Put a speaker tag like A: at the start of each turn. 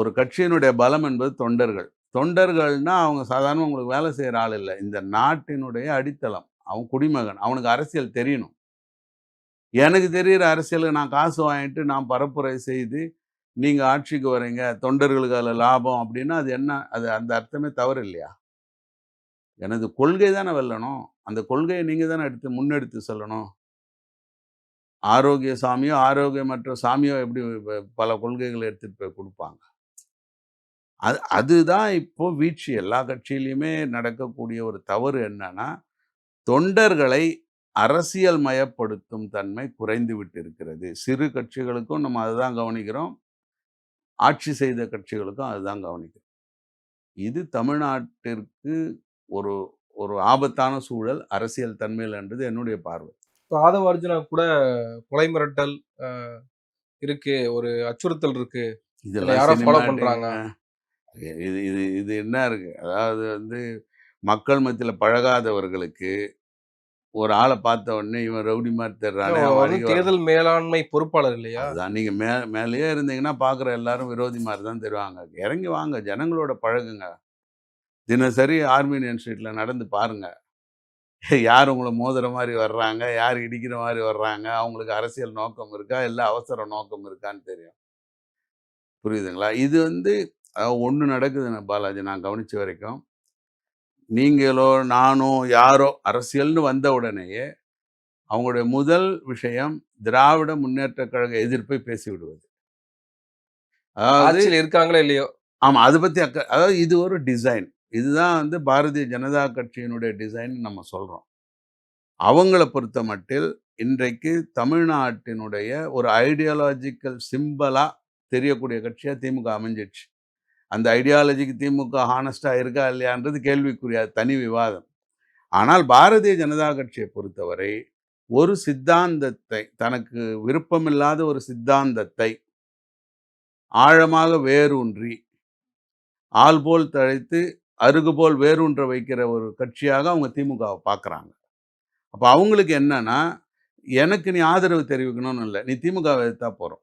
A: ஒரு கட்சியினுடைய பலம் என்பது தொண்டர்கள். தொண்டர்கள்னா அவங்க சாதாரணமா உங்களுக்கு வேலை செய்ற ஆள் இல்ல. இந்த நாட்டினுடைய அடித்தளம். அவன் குடிமகன். அவனுக்கு அரசியல் தெரியணும். எனக்கு தெரியிற அரசியல நான் காசு வாங்கிட்டு, நான் பரப்புரை செய்து, நீங்க ஆட்சிக்கு வரீங்க, தொண்டர்களுக்கு அதுல லாபம் அப்டின்னா, அது என்ன? அது அந்த அர்த்தமே தவறு இல்லையா? எனது கொள்கை தானே வெல்லணும். அந்த கொள்கைய நீங்க தானே முன்னெடுத்து செல்லணும். ஆரோக்கிய சாமியோ, ஆரோக்கியமற்ற சாமியோ எப்படி பல கொள்கைகள எடுத்துட்டு போய் குடுப்பாங்க. அதுதான் இப்போ வீழ்ச்சி. எல்லா கட்சியிலயுமே நடக்கக்கூடிய ஒரு தவறு என்னன்னா, தொண்டர்களை அரசியல் மயப்படுத்தும் தன்மை குறைந்து விட்டிருக்கிறது. சிறு கட்சிகளுக்கும் நம்ம அதுதான் கவனிக்கிறோம். ஆட்சி செய்த கட்சிகளுக்கும் அதுதான் கவனிக்கிறோம். இது தமிழ்நாட்டிற்கு ஒரு ஒரு ஆபத்தான சூழல் அரசியல் தன்மையில என்றது என்னுடைய பார்வை.
B: இப்ப ஆதவ அர்ஜுனா கூட கொலை மிரட்டல் அ இருக்கு. ஒரு அச்சுறுத்தல் இருக்கு. என்ன
A: இதெல்லாம்
B: யாரோ ஃபாலோ பண்றாங்க.
A: சினிமாட்டிக் இது இது இது என்ன இருக்கு? அதாவது வந்து மக்கள் மத்தியில பழகாதவர்களுக்கு ஒரு ஆள பார்த்த உடனே இவன் ரவுடி மாரி
B: இல்ல
A: தெரிறானே,
B: அவர்
A: அவன்
B: வந்து
A: அடிக்க வர்றான்.
B: தேர்தல் மேலாண்மை பொறுப்பாளர் இல்லையா?
A: அதுதான் நீங்க மேலேயே இருந்தீங்கன்னா பார்க்குற எல்லாரும் விரோதி மாரி தான் தெரிவாங்க. இறங்கி வாங்க, ஜனங்களோட பழகுங்க. தினசரி ஆர்மேனியன் ஸ்ட்ரீட்ல நடந்து பாருங்க. யார் உங்கள மோதுற மாரி வர்றாங்க, யார் இடிக்கிற மாரி வர்றாங்க, அவங்களுக்கு அரசியல் நோக்கம் இருக்கா, இல்ல அவசர நோக்கம் இருக்கான்னு தெரியும். புரியுதுங்களா? இது வந்து ஒண்ணு நடக்குதுங்க பாலாஜி நான் கவனிச்ச வரைக்கும். நீங்களோ, நானோ, யாரோ அரசியல்னு வந்த உடனேயே அவங்களுடைய முதல் விஷயம் திராவிட முன்னேற்றக் கழக எதிர்ப்பை பேசிவிடுவது. அதாவது
B: ஆட்சியில இருக்காங்களோ இல்லையோ.
A: ஆமா. அத பத்தி அதாவது இது ஒரு டிசைன். இதுதான் வந்து பாரதிய ஜனதா கட்சியினுடைய டிசைன்னு நம்ம சொல்றோம். அவங்கள பொறுத்தமட்டில் இன்றைக்கு தமிழ்நாட்டினுடைய ஒரு ஐடியாலாஜிக்கல் சிம்பலா தெரியக்கூடிய கட்சியா திமுக அமைஞ்சிடுச்சு. அந்த ஐடியாலஜிக்கு திமுக ஹானஸ்ட்டா இருக்கா இல்லையான்றது கேள்விக்குறியா தனி விவாதம். ஆனால் பாரதிய ஜனதா கட்சியை பொறுத்தவரை ஒரு சித்தாந்தத்தை தனக்கு விருப்பமில்லாத ஒரு சித்தாந்தத்தை ஆழமாக வேரூன்றி ஆள் போல் தழைத்து அருகு போல் வேரூன்ற வைக்கிற ஒரு கட்சியாக அவங்க திமுகவை பார்க்குறாங்க. அப்ப அவங்களுக்கு என்னன்னா, எனக்கு நீ ஆதரவு தெரிவிக்கணும்னு இல்ல. நீ திமுகவை எதிர்த்தா போதும்.